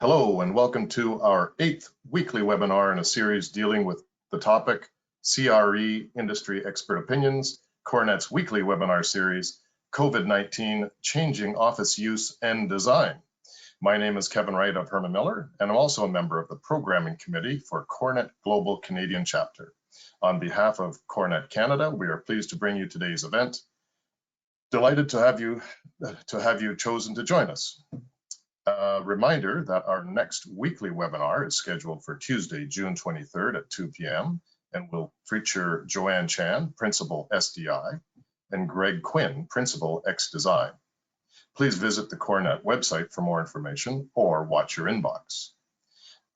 Hello and welcome to our 8th weekly webinar in a series dealing with the topic CRE Industry Expert Opinions, CoreNet's weekly webinar series, COVID-19 Changing Office Use and Design. My name is Kevin Wright of Herman Miller, and I'm also a member of the Programming Committee for CoreNet Global Canadian Chapter. On behalf of CoreNet Canada, we are pleased to bring you today's event. Delighted to have you chosen to join us. A reminder that our next weekly webinar is scheduled for Tuesday, June 23rd at 2 p.m. and will feature Joanne Chan, Principal SDI, and Greg Quinn, Principal X Design. Please visit the CoreNet website for more information or watch your inbox.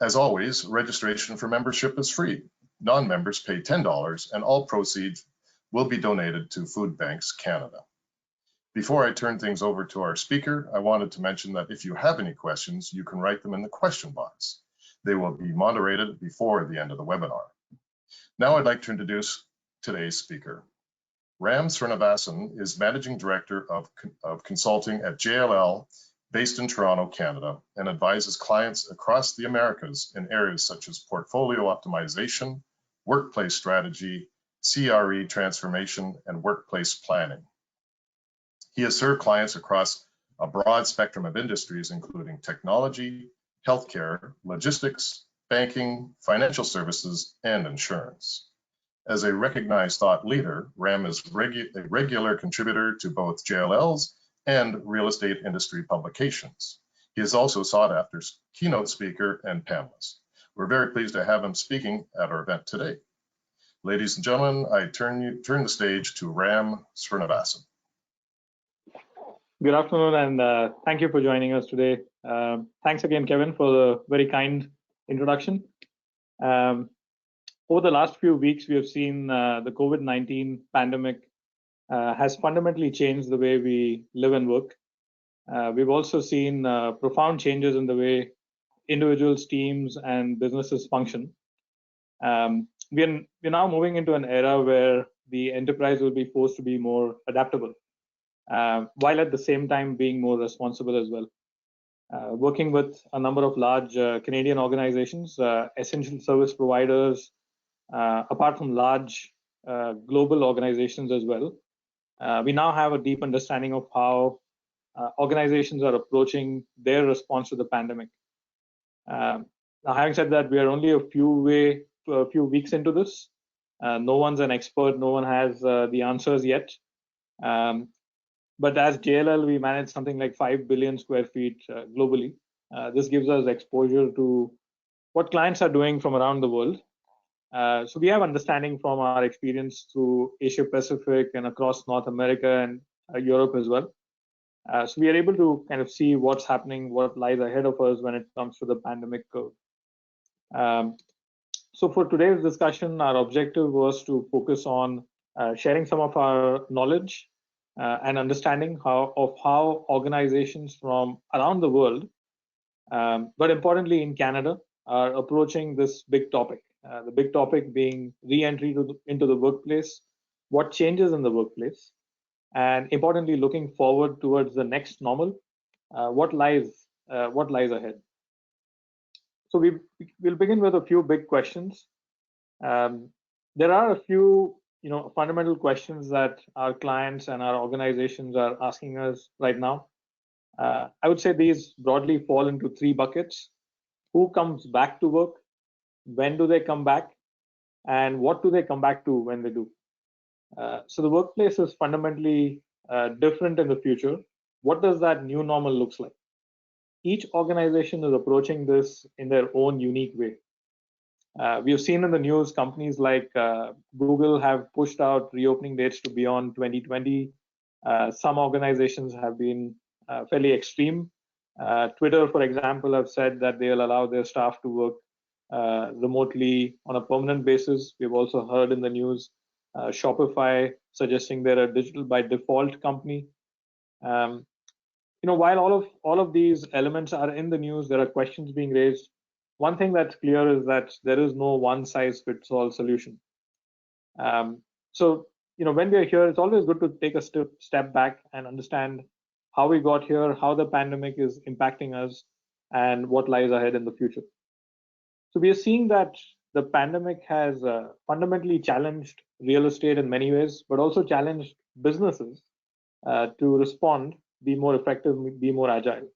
As always, registration for membership is free. Non-members pay $10 and all proceeds will be donated to Food Banks Canada. Before I turn things over to our speaker, I wanted to mention that if you have any questions, you can write them in the question box. They will be moderated before the end of the webinar. Now I'd like to introduce today's speaker. Ram Srinivasan is Managing Director of Consulting at JLL, based in Toronto, Canada, and advises clients across the Americas in areas such as portfolio optimization, workplace strategy, CRE transformation, and workplace planning. He has served clients across a broad spectrum of industries, including technology, healthcare, logistics, banking, financial services, and insurance. As a recognized thought leader, Ram is a regular contributor to both JLL's and real estate industry publications. He is also sought after keynote speaker and panelist. We're very pleased to have him speaking at our event today. Ladies and gentlemen, I turn the stage to Ram Srinivasan. Good afternoon, and thank you for joining us today. Thanks again, Kevin, for the very kind introduction. Over the last few weeks, we have seen the COVID-19 pandemic has fundamentally changed the way we live and work. We've also seen profound changes in the way individuals, teams, and businesses function. We're now moving into an era where the enterprise will be forced to be more adaptable, while at the same time being more responsible as well. Working with a number of large Canadian organizations, essential service providers, apart from large global organizations as well, we now have a deep understanding of how organizations are approaching their response to the pandemic. Now, having said that, we are only a few weeks into this. No one's an expert, no one has the answers yet. But as JLL, we manage something like 5 billion square feet globally. This gives us exposure to what clients are doing from around the world. So we have understanding from our experience through Asia Pacific and across North America and Europe as well. So we are able to kind of see what's happening, what lies ahead of us when it comes to the pandemic curve. So for today's discussion, our objective was to focus on sharing some of our knowledge and understanding of how organizations from around the world, but importantly in Canada, are approaching this big topic. The big topic being re-entry into the workplace, what changes in the workplace, and importantly looking forward towards the next normal, what lies ahead. So we'll begin with a few big questions. There are a few fundamental questions that our clients and our organizations are asking us right now. I would say these broadly fall into three buckets. Who comes back to work? When do they come back? And what do they come back to when they do? So the workplace is fundamentally different in the future. What does that new normal looks like? Each organization is approaching this in their own unique way. We have seen in the news companies like Google have pushed out reopening dates to beyond 2020. Some organizations have been fairly extreme. Twitter, for example, have said that they'll allow their staff to work remotely on a permanent basis. We've also heard in the news Shopify suggesting they're a digital by default company. While all of these elements are in the news, there are questions being raised. One thing that's clear is that there is no one-size-fits-all solution. So, when we are here, it's always good to take a step back and understand how we got here, how the pandemic is impacting us, and what lies ahead in the future. So we are seeing that the pandemic has fundamentally challenged real estate in many ways, but also challenged businesses to respond, be more effective, be more agile.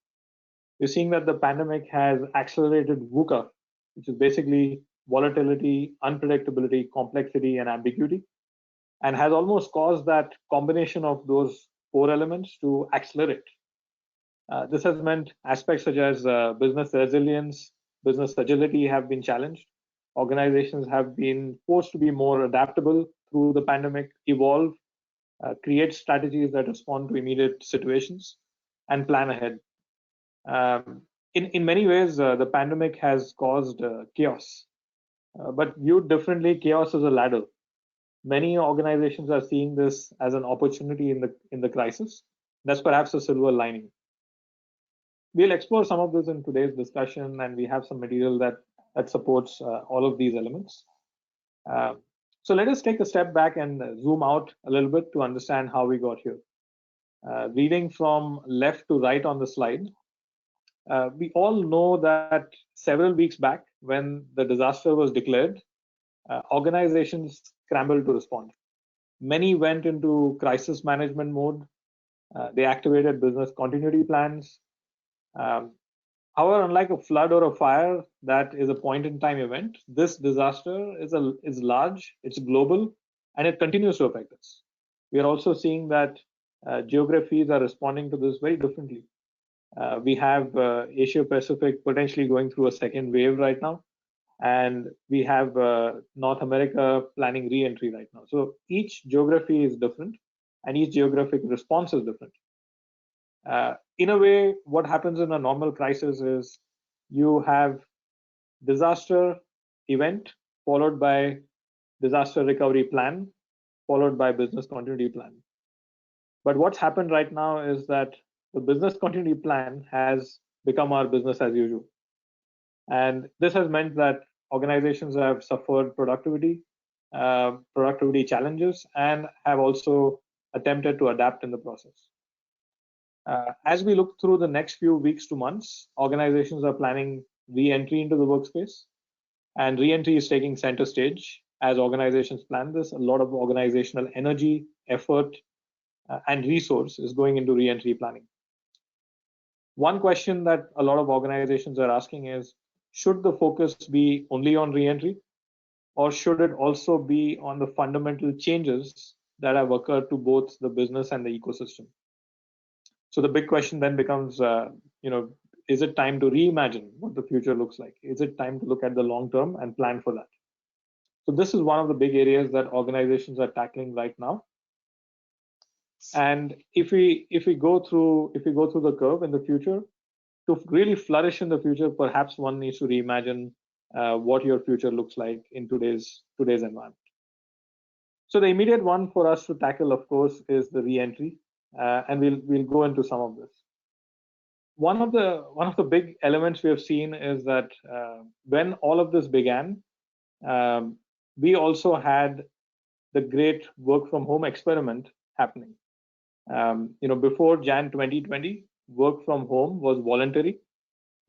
We're seeing that the pandemic has accelerated VUCA, which is basically volatility, unpredictability, complexity, and ambiguity, and has almost caused that combination of those four elements to accelerate. This has meant aspects such as business resilience, business agility have been challenged. Organizations have been forced to be more adaptable through the pandemic, evolve, create strategies that respond to immediate situations, and plan ahead. In many ways, the pandemic has caused chaos, but viewed differently, chaos is a ladder. Many organizations are seeing this as an opportunity in the crisis. That's perhaps a silver lining. We'll explore some of this in today's discussion, and we have some material that supports all of these elements. So let us take a step back and zoom out a little bit to understand how we got here. Reading from left to right on the slide, we all know that several weeks back, when the disaster was declared, organizations scrambled to respond. Many went into crisis management mode. They activated business continuity plans. However, unlike a flood or a fire that is a point-in-time event, this disaster is large, it's global, and it continues to affect us. We are also seeing that geographies are responding to this very differently. We have Asia Pacific potentially going through a second wave right now, and we have North America planning re-entry right now. So each geography is different, and each geographic response is different. In a way, what happens in a normal crisis is you have disaster event followed by disaster recovery plan, followed by business continuity plan. But what's happened right now is that the business continuity plan has become our business as usual. And this has meant that organizations have suffered productivity challenges, and have also attempted to adapt in the process. As we look through the next few weeks to months, organizations are planning re-entry into the workspace, and re-entry is taking center stage as organizations plan this. A lot of organizational energy, effort, and resource is going into re-entry planning. One question that a lot of organizations are asking is, should the focus be only on re-entry, or should it also be on the fundamental changes that have occurred to both the business and the ecosystem? So the big question then becomes, is it time to reimagine what the future looks like? Is it time to look at the long term and plan for that? So this is one of the big areas that organizations are tackling right now. And if we go through the curve in the future, to really flourish in the future, perhaps one needs to reimagine what your future looks like in today's environment. So the immediate one for us to tackle, of course, is the re-entry, and we'll go into some of this. One of the big elements we have seen is that when all of this began, we also had the great work from home experiment happening. Before Jan 2020, work from home was voluntary.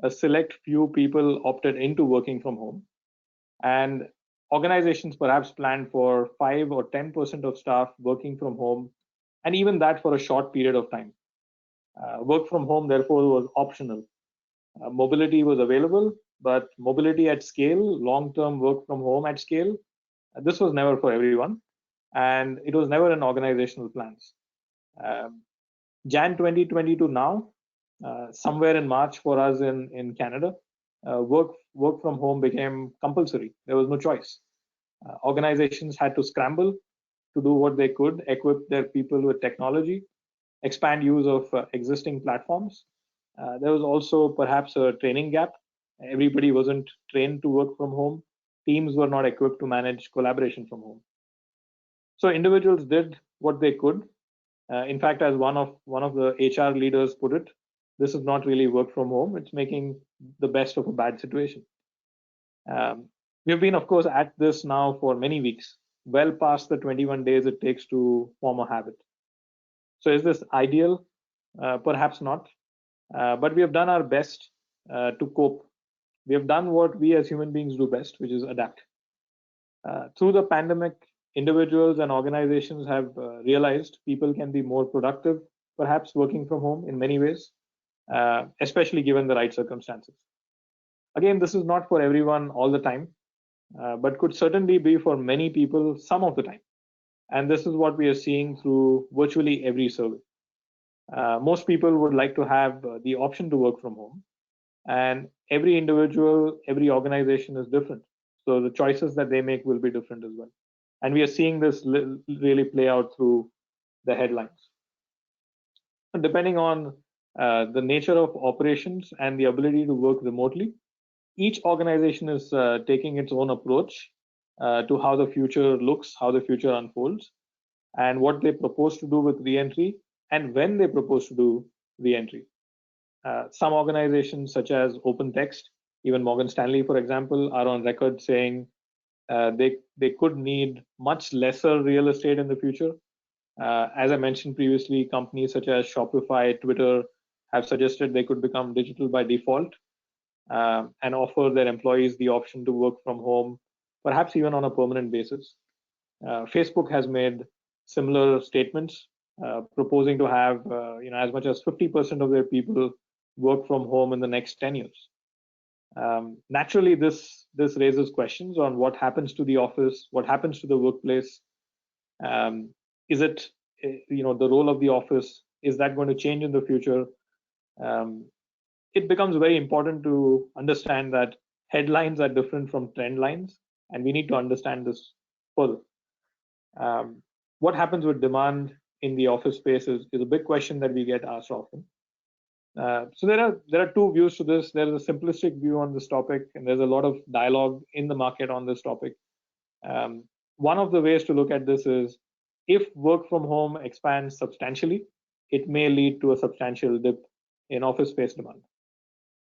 A select few people opted into working from home, and organizations perhaps planned for 5 or 10% of staff working from home, and even that for a short period of time. Work from home, therefore, was optional. Mobility was available, but mobility at scale, long-term work from home at scale, this was never for everyone, and it was never in organizational plans. Jan 2020 to now, somewhere in March for us in Canada, work from home became compulsory. There was no choice. Organizations had to scramble to do what they could, equip their people with technology, expand use of existing platforms. There was also perhaps a training gap. Everybody wasn't trained to work from home. Teams were not equipped to manage collaboration from home. So individuals did what they could. In fact, as one of the HR leaders put it, this is not really work from home. It's making the best of a bad situation. We've been, of course, at this now for many weeks, well past the 21 days it takes to form a habit. So is this ideal? Perhaps not. But we have done our best to cope. We have done what we as human beings do best, which is adapt. Through the pandemic, individuals and organizations have realized people can be more productive, perhaps working from home in many ways, especially given the right circumstances. Again, this is not for everyone all the time, but could certainly be for many people some of the time. And this is what we are seeing through virtually every survey. Most people would like to have the option to work from home, and every individual, every organization is different. So the choices that they make will be different as well. And we are seeing this really play out through the headlines. And depending on the nature of operations and the ability to work remotely, each organization is taking its own approach to how the future looks, how the future unfolds, and what they propose to do with re-entry and when they propose to do re-entry. Some organizations such as OpenText, even Morgan Stanley, for example, are on record saying they could need much lesser real estate in the future. As I mentioned previously, companies such as Shopify, Twitter have suggested they could become digital by default and offer their employees the option to work from home, perhaps even on a permanent basis. Facebook has made similar statements, proposing to have as much as 50% of their people work from home in the next 10 years. Naturally, this raises questions on what happens to the office, what happens to the workplace. Is it, the role of the office, is that going to change in the future? It becomes very important to understand that headlines are different from trend lines, and we need to understand this further. What happens with demand in the office space is a big question that we get asked often. So there are two views to this. There is a simplistic view on this topic, and there's a lot of dialogue in the market on this topic. One of the ways to look at this is, if work from home expands substantially, it may lead to a substantial dip in office space demand.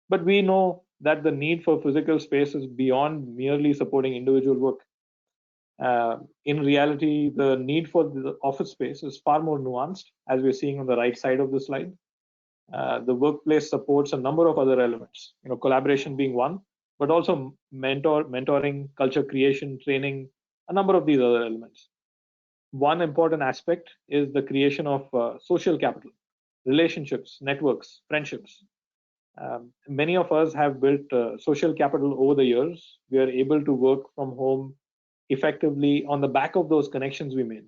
But we know that the need for physical space is beyond merely supporting individual work. In reality, the need for the office space is far more nuanced, as we're seeing on the right side of the slide. The workplace supports a number of other elements, collaboration being one, but also mentoring, culture creation, training, a number of these other elements. One important aspect is the creation of social capital, relationships, networks, friendships. Many of us have built social capital over the years. We are able to work from home effectively on the back of those connections we made.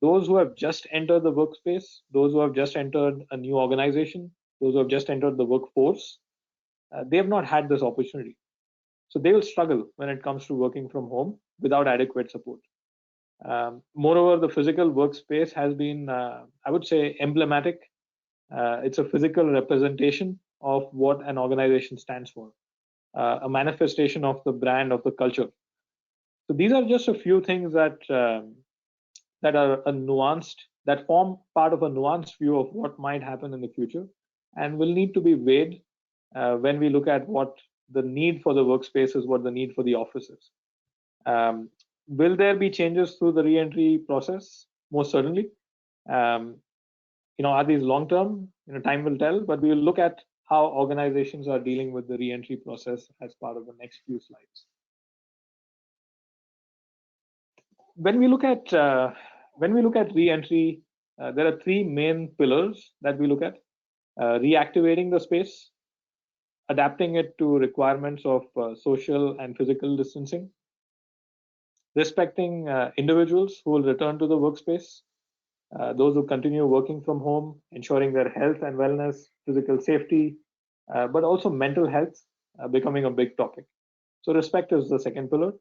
Those who have just entered the workspace, those who have just entered a new organization, those who have just entered the workforce, they have not had this opportunity. So they will struggle when it comes to working from home without adequate support. Moreover, the physical workspace has been, I would say, emblematic. It's a physical representation of what an organization stands for, a manifestation of the brand, of the culture. So these are just a few things that form part of a nuanced view of what might happen in the future, and will need to be weighed when we look at what the need for the workspace is, what the need for the office is. Will there be changes through the re-entry process? Most certainly. Are these long-term? Time will tell, but we will look at how organizations are dealing with the re-entry process as part of the next few slides. When we look at re-entry, there are three main pillars that we look at: reactivating the space, adapting it to requirements of social and physical distancing, respecting individuals who will return to the workspace, those who continue working from home, ensuring their health and wellness, physical safety, but also mental health becoming a big topic. So respect is the second pillar.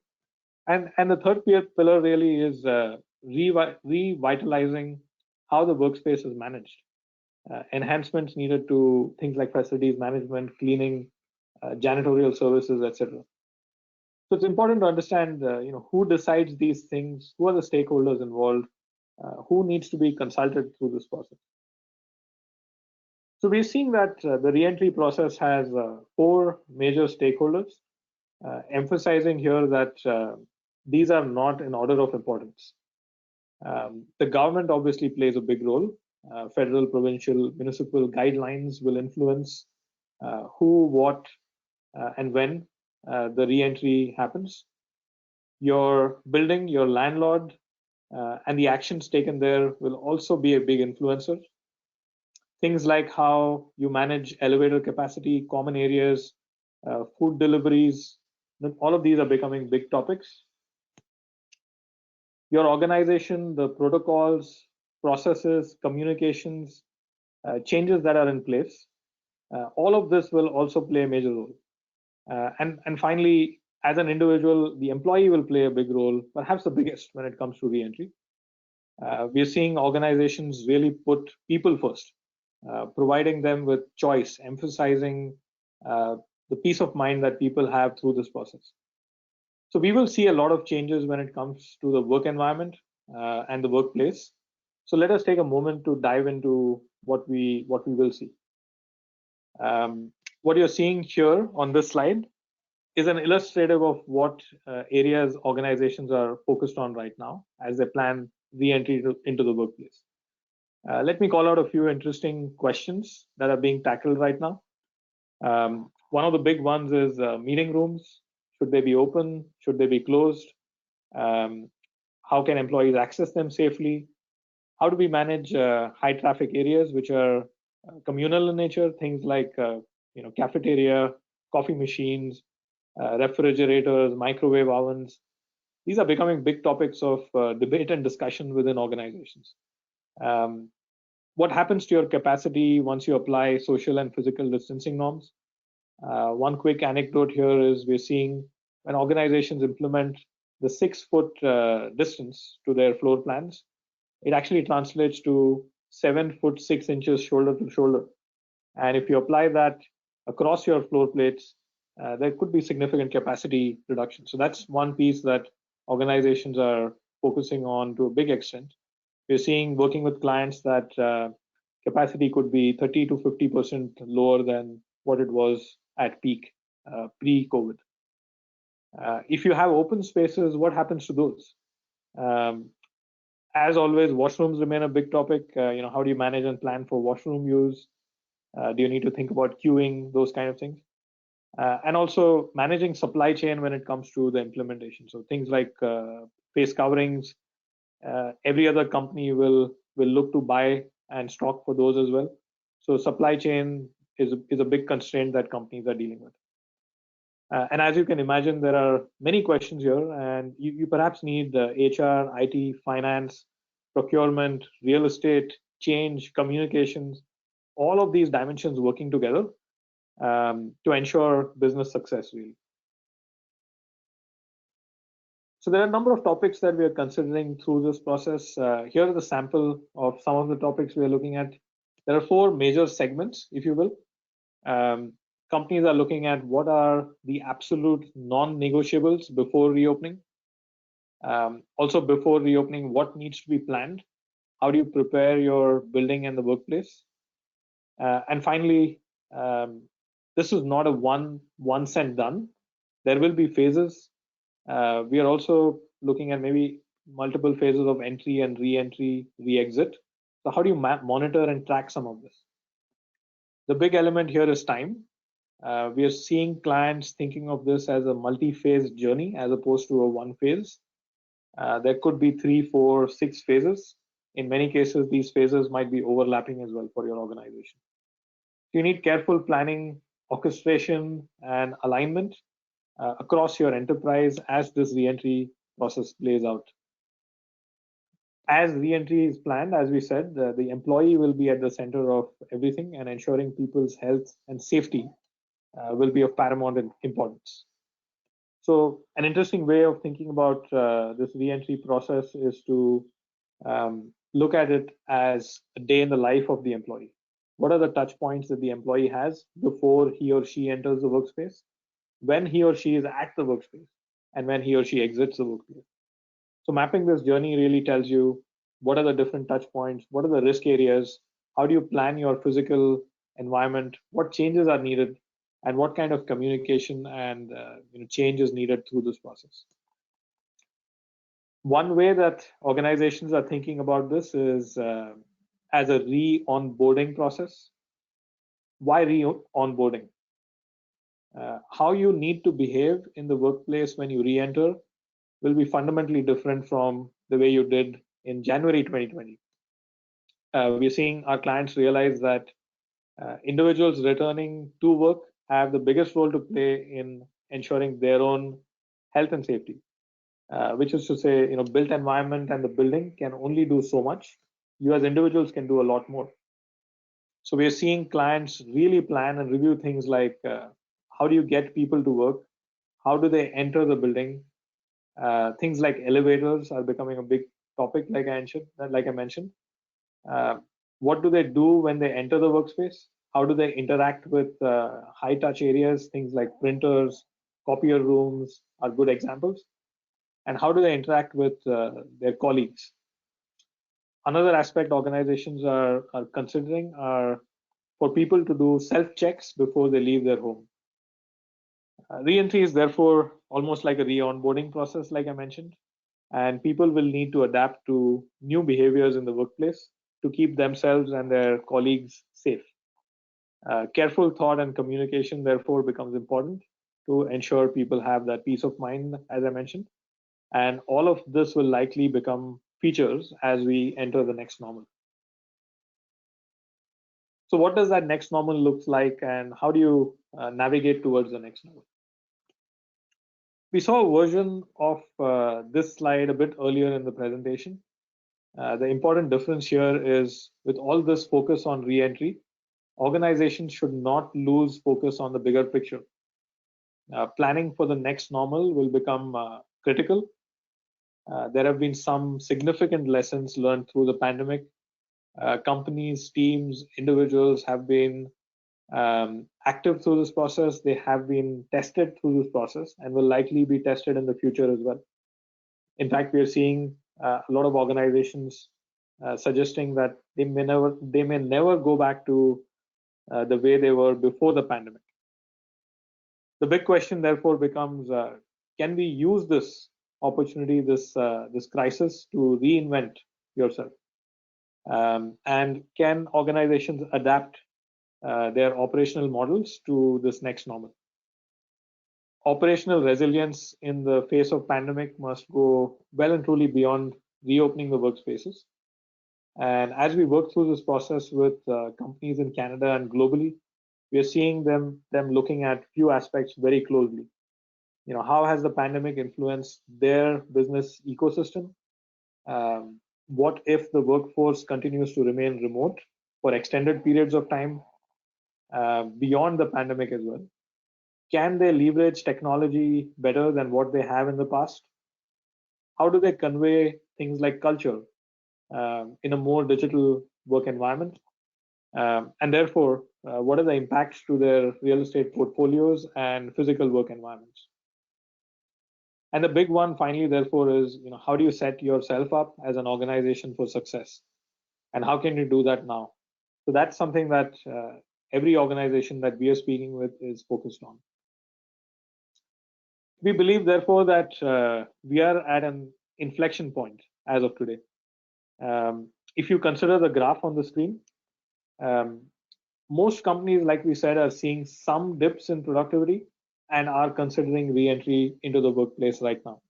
And the third pillar really is revitalizing how the workspace is managed. Enhancements needed to things like facilities management, cleaning, janitorial services, etc. So it's important to understand, who decides these things, who are the stakeholders involved, who needs to be consulted through this process. So we're seeing that the re-entry process has four major stakeholders, emphasizing here that these are not in order of importance. The government obviously plays a big role. Federal, provincial, municipal guidelines will influence who, what, and when the re-entry happens. Your building, your landlord, and the actions taken there will also be a big influencer. Things like how you manage elevator capacity, common areas, food deliveries, all of these are becoming big topics. Your organization, the protocols, processes, communications, changes that are in place, all of this will also play a major role. And finally, as an individual, the employee will play a big role, perhaps the biggest when it comes to re-entry. We're seeing organizations really put people first, providing them with choice, emphasizing the peace of mind that people have through this process. So we will see a lot of changes when it comes to the work environment and the workplace. So let us take a moment to dive into what we will see. What you're seeing here on this slide is an illustrative of what areas organizations are focused on right now as they plan re-entry into the workplace. Let me call out a few interesting questions that are being tackled right now. One of the big ones is meeting rooms. Should they be open? Should they be closed? How can employees access them safely? How do we manage high traffic areas which are communal in nature? Things like cafeteria, coffee machines, refrigerators, microwave ovens. These are becoming big topics of debate and discussion within organizations. What happens to your capacity once you apply social and physical distancing norms? One quick anecdote here is we're seeing when organizations implement the 6-foot distance to their floor plans, it actually translates to 7 foot 6 inches shoulder to shoulder. And if you apply that across your floor plates, there could be significant capacity reduction. So that's one piece that organizations are focusing on to a big extent. We're seeing working with clients that capacity could be 30 to 50% lower than what it was at peak pre-COVID. If you have open spaces, what happens to those? As always, washrooms remain a big topic. How do you manage and plan for washroom use? Do you need to think about queuing, those kind of things? And also managing supply chain when it comes to the implementation. So things like face coverings, every other company will look to buy and stock for those as well. So supply chain is a big constraint that companies are dealing with. And as you can imagine, there are many questions here, and you perhaps need HR, IT, finance, procurement, real estate, change, communications, all of these dimensions working together to ensure business success, really. So there are a number of topics that we are considering through this process. Here are the sample of some of the topics we are looking at. There are 4 major segments, if you will. Companies are looking at what are the absolute non-negotiables before reopening. Also before reopening, what needs to be planned? How do you prepare your building and the workplace? And finally, this is not a once and done. There will be phases. We are also looking at maybe multiple phases of entry and re-entry, re-exit. So how do you monitor and track some of this? The big element here is time. We are seeing clients thinking of this as a multi-phase journey as opposed to a one phase. There could be 3, 4, 6 phases. In many cases, these phases might be overlapping as well for your organization. You need careful planning, orchestration, and alignment across your enterprise as this re-entry process plays out. As re-entry is planned, as we said, the employee will be at the center of everything, and ensuring people's health and safety will be of paramount importance. So an interesting way of thinking about this re-entry process is to look at it as a day in the life of the employee. What are the touch points that the employee has before he or she enters the workspace, when he or she is at the workspace, and when he or she exits the workspace? So mapping this journey really tells you what are the different touch points, what are the risk areas, how do you plan your physical environment, what changes are needed, and what kind of communication and change is needed through this process. One way that organizations are thinking about this is as a re-onboarding process. why re-onboarding? How you need to behave in the workplace when you re-enter will be fundamentally different from the way you did in January 2020. We're seeing our clients realize that individuals returning to work have the biggest role to play in ensuring their own health and safety, which is to say, built environment and the building can only do so much. You as individuals can do a lot more. So we're seeing clients really plan and review things like how do you get people to work? How do they enter the building? Things like elevators are becoming a big topic, like I mentioned. What do they do when they enter the workspace? How do they interact with high touch areas? Things like printers, copier rooms are good examples. And how do they interact with their colleagues? Another aspect organizations are considering are for people to do self-checks before they leave their home. Re-entry is therefore almost like a re-onboarding process, like I mentioned, and people will need to adapt to new behaviors in the workplace to keep themselves and their colleagues safe. Careful thought and communication therefore becomes important to ensure people have that peace of mind, as I mentioned, and all of this will likely become features as we enter the next normal. So what does that next normal looks like, and how do you navigate towards the next normal? We saw a version of this slide a bit earlier in the presentation. The important difference here is with all this focus on re-entry, organizations should not lose focus on the bigger picture. Planning for the next normal will become critical. There have been some significant lessons learned through the pandemic. Companies, teams, individuals have been active through this process. They have been tested through this process and will likely be tested in the future as well. In fact, we are seeing a lot of organizations suggesting that they may never go back to the way they were before the pandemic. The big question, therefore, becomes: can we use this opportunity, this crisis, to reinvent yourself? And can organizations adapt their operational models to this next normal? Operational resilience in the face of pandemic must go well and truly beyond reopening the workspaces. And as we work through this process with companies in Canada and globally, we are seeing them looking at few aspects very closely. How has the pandemic influenced their business ecosystem? What if the workforce continues to remain remote for extended periods of time beyond the pandemic as well? Can they leverage technology better than what they have in the past? How do they convey things like culture in a more digital work environment? And therefore, what are the impacts to their real estate portfolios and physical work environments? And the big one, finally, therefore, is how do you set yourself up as an organization for success? And how can you do that now? So that's something that every organization that we are speaking with is focused on. We believe, therefore, that we are at an inflection point as of today. If you consider the graph on the screen, most companies, like we said, are seeing some dips in productivity and are considering re-entry into the workplace right now.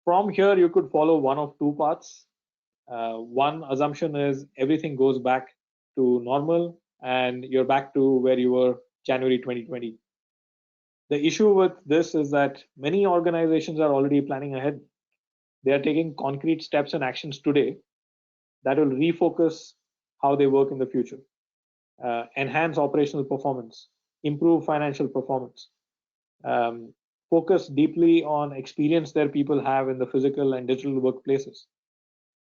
From here, you could follow one of two paths. One assumption is everything goes back to normal and you're back to where you were January 2020. The issue with this is that many organizations are already planning ahead. They are taking concrete steps and actions today that will refocus how they work in the future, enhance operational performance, improve financial performance, focus deeply on experience their people have in the physical and digital workplaces.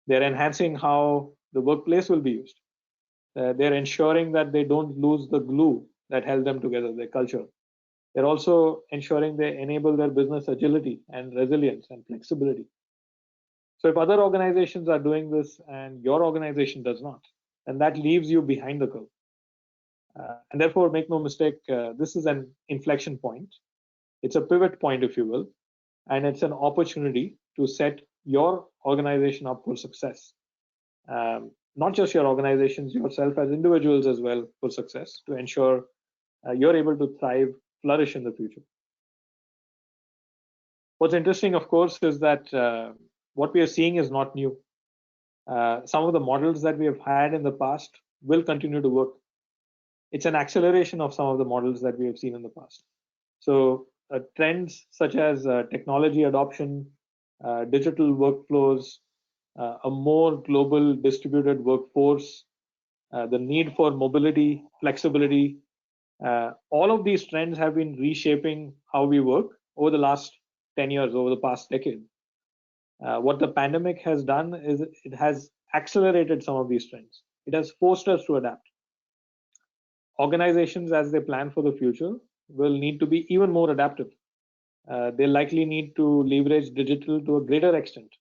They're enhancing how the workplace will be used. They're ensuring that they don't lose the glue that held them together, their culture. They're also ensuring they enable their business agility and resilience and flexibility. So if other organizations are doing this and your organization does not, then that leaves you behind the curve. And therefore, make no mistake, this is an inflection point. It's a pivot point, if you will, and it's an opportunity to set your organization up for success. not just your organizations, yourself as individuals as well for success, to ensure you're able to thrive, flourish in the future. What's interesting, of course, is that what we are seeing is not new. Some of the models that we have had in the past will continue to work. It's an acceleration of some of the models that we have seen in the past. So trends such as technology adoption, digital workflows, a more global distributed workforce, the need for mobility, flexibility, all of these trends have been reshaping how we work over the last 10 years, over the past decade. What the pandemic has done is it has accelerated some of these trends. It has forced us to adapt. Organizations, as they plan for the future, will need to be even more adaptive. They likely need to leverage digital to a greater extent,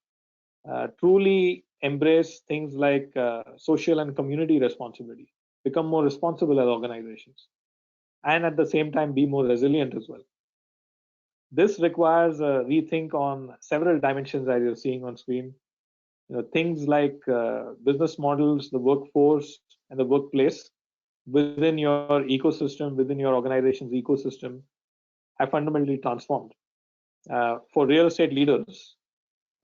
truly embrace things like social and community responsibility, become more responsible as organizations, and at the same time be more resilient as well. This requires a rethink on several dimensions, as you're seeing on screen. Things like business models, the workforce, and the workplace within your ecosystem, within your organization's ecosystem, have fundamentally transformed. For real estate leaders,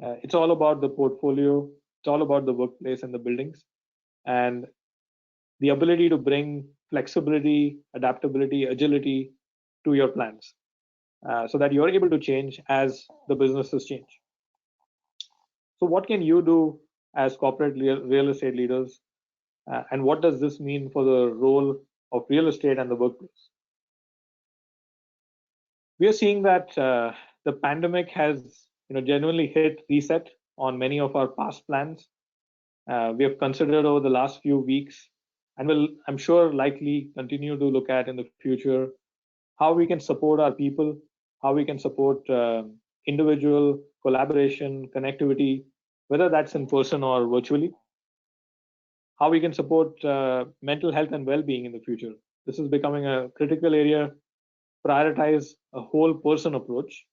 it's all about the portfolio, it's all about the workplace and the buildings, and the ability to bring flexibility, adaptability, agility to your plans, so that you're able to change as the businesses change. So what can you do as corporate real estate leaders, and what does this mean for the role of real estate and the workplace? We are seeing that the pandemic has genuinely hit reset on many of our past plans. We have considered over the last few weeks, and will, I'm sure, likely continue to look at in the future, how we can support our people, how we can support individual collaboration, connectivity, whether that's in person or virtually, how we can support mental health and well-being in the future. This is becoming a critical area. Prioritize a whole person approach,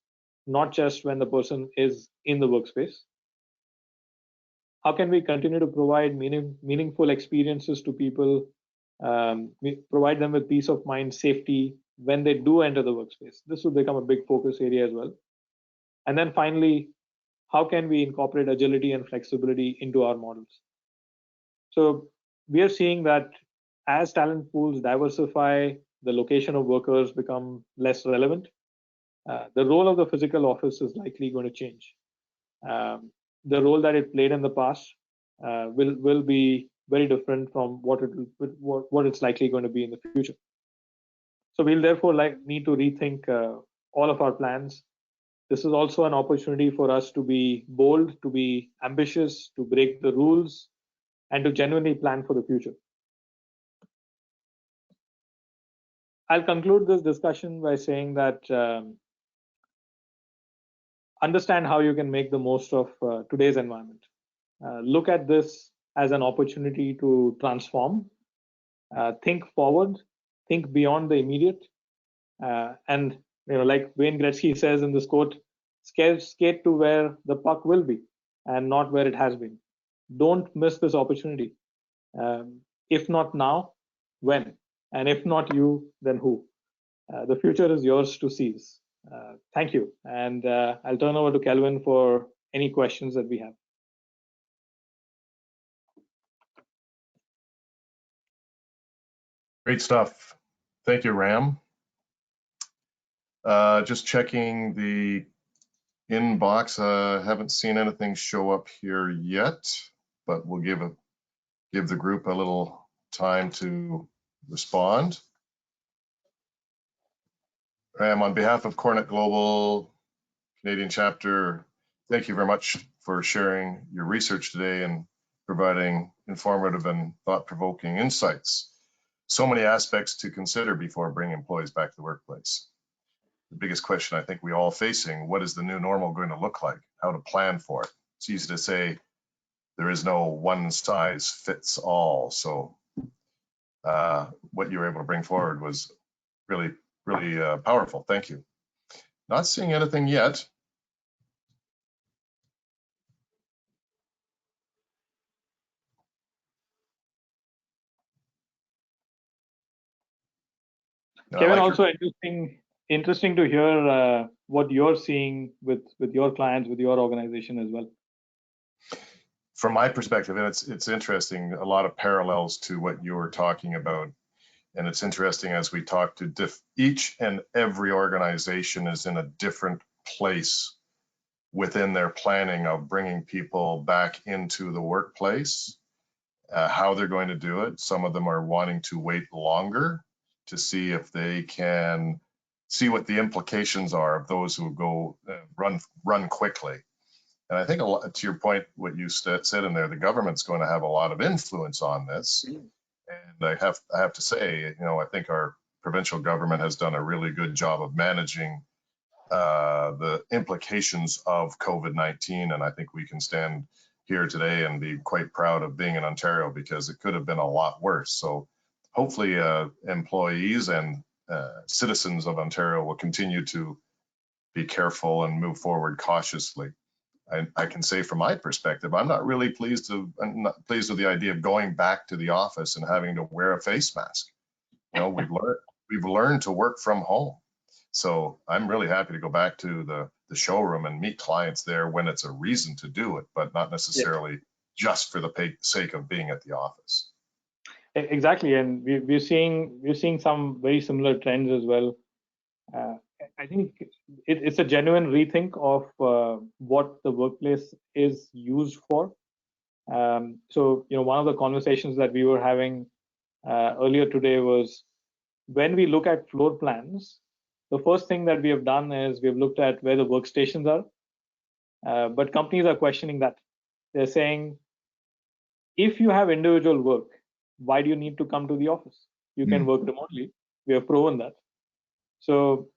not just when the person is in the workspace. How can we continue to provide meaningful experiences to people, provide them with peace of mind, safety when they do enter the workspace? This will become a big focus area as well. And then finally, how can we incorporate agility and flexibility into our models? So we are seeing that as talent pools diversify, the location of workers become less relevant. The role of the physical office is likely going to change. The role that it played in the past will be very different from what it's likely going to be in the future. So we'll therefore need to rethink all of our plans. This is also an opportunity for us to be bold, to be ambitious, to break the rules, and to genuinely plan for the future. I'll conclude this discussion by saying that understand how you can make the most of today's environment. Look at this as an opportunity to transform, think forward, think beyond the immediate, and like Wayne Gretzky says in this quote, skate to where the puck will be and not where it has been. Don't miss this opportunity. If not now, when? And if not you, then who? The future is yours to seize. Thank you. And I'll turn over to Kelvin for any questions that we have. Great stuff. Thank you, Ram. Just checking the inbox. Haven't seen anything show up here yet, but we'll give the group a little time to respond. Ram, on behalf of Cornet Global Canadian chapter, thank you very much for sharing your research today and providing informative and thought-provoking insights. So many aspects to consider before bringing employees back to the workplace. The biggest question I think we all facing, what is the new normal going to look like? How to plan for it? It's easy to say there is no one size fits all. So what you were able to bring forward was really, really powerful. Thank you. Not seeing anything yet. Kevin, also interesting to hear what you're seeing with your clients, with your organization as well. From my perspective, and it's interesting, a lot of parallels to what you were talking about. And it's interesting as we talk to each and every organization is in a different place within their planning of bringing people back into the workplace, how they're going to do it. Some of them are wanting to wait longer to see if they can see what the implications are of those who go run quickly. And I think to your point, what you said in there, the government's going to have a lot of influence on this. And I have to say, I think our provincial government has done a really good job of managing the implications of COVID-19. And I think we can stand here today and be quite proud of being in Ontario, because it could have been a lot worse. So hopefully employees and citizens of Ontario will continue to be careful and move forward cautiously. I can say from my perspective, I'm not pleased with the idea of going back to the office and having to wear a face mask. We've learned to work from home. So I'm really happy to go back to the showroom and meet clients there when it's a reason to do it, but not necessarily just for the sake of being at the office. Exactly, and we're seeing some very similar trends as well. I think it's a genuine rethink of what the workplace is used for. So, one of the conversations that we were having earlier today was, when we look at floor plans, the first thing that we have done is we've looked at where the workstations are, but companies are questioning that. They're saying, if you have individual work, why do you need to come to the office? You can work remotely. We have proven that. So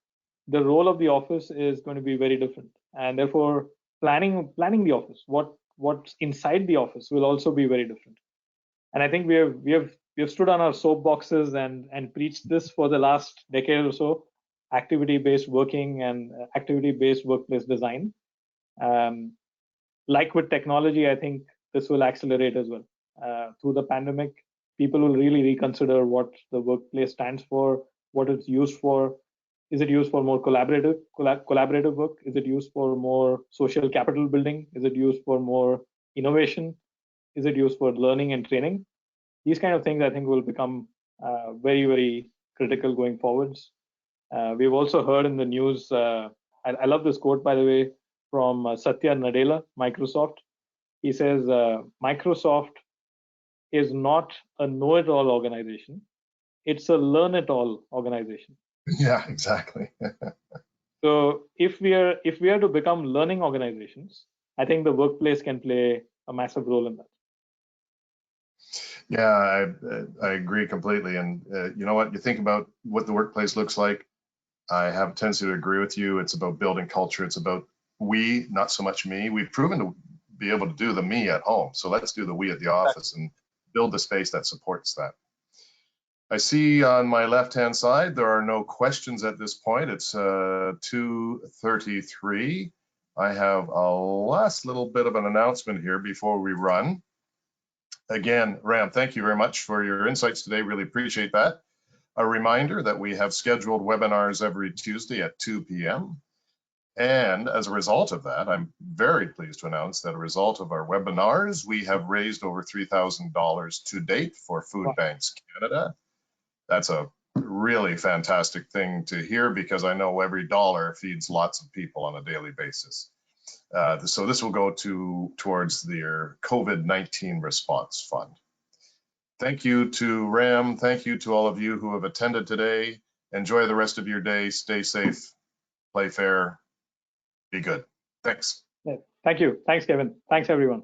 the role of the office is going to be very different, and therefore planning the office, what's inside the office, will also be very different. And I think we have stood on our soapboxes and preached this for the last decade or so: activity-based working and activity-based workplace design. Like with technology, I think this will accelerate as well. Through the pandemic, people will really reconsider what the workplace stands for, what it's used for. Is it used for more collaborative work? Is it used for more social capital building? Is it used for more innovation? Is it used for learning and training? These kind of things, I think, will become very, very critical going forwards. We've also heard in the news, I love this quote, by the way, from Satya Nadella, Microsoft. He says, Microsoft is not a know-it-all organization. It's a learn-it-all organization. Yeah, exactly. So if we are to become learning organizations, I think the workplace can play a massive role in that. Yeah, I agree completely. And you know what? You think about what the workplace looks like. I have a tendency to agree with you. It's about building culture. It's about we, not so much me. We've proven to be able to do the me at home. So let's do the we at the office and build the space that supports that. I see on my left-hand side, there are no questions at this point. It's 2:33. I have a last little bit of an announcement here before we run. Again, Ram, thank you very much for your insights today. Really appreciate that. A reminder that we have scheduled webinars every Tuesday at 2 p.m. And as a result of that, I'm very pleased to announce that as a result of our webinars, we have raised over $3,000 to date for Food Banks Canada. That's a really fantastic thing to hear, because I know every dollar feeds lots of people on a daily basis. So this will go towards their COVID-19 response fund. Thank you to Ram. Thank you to all of you who have attended today. Enjoy the rest of your day. Stay safe, play fair, be good. Thanks. Thank you. Thanks, Kevin. Thanks, everyone.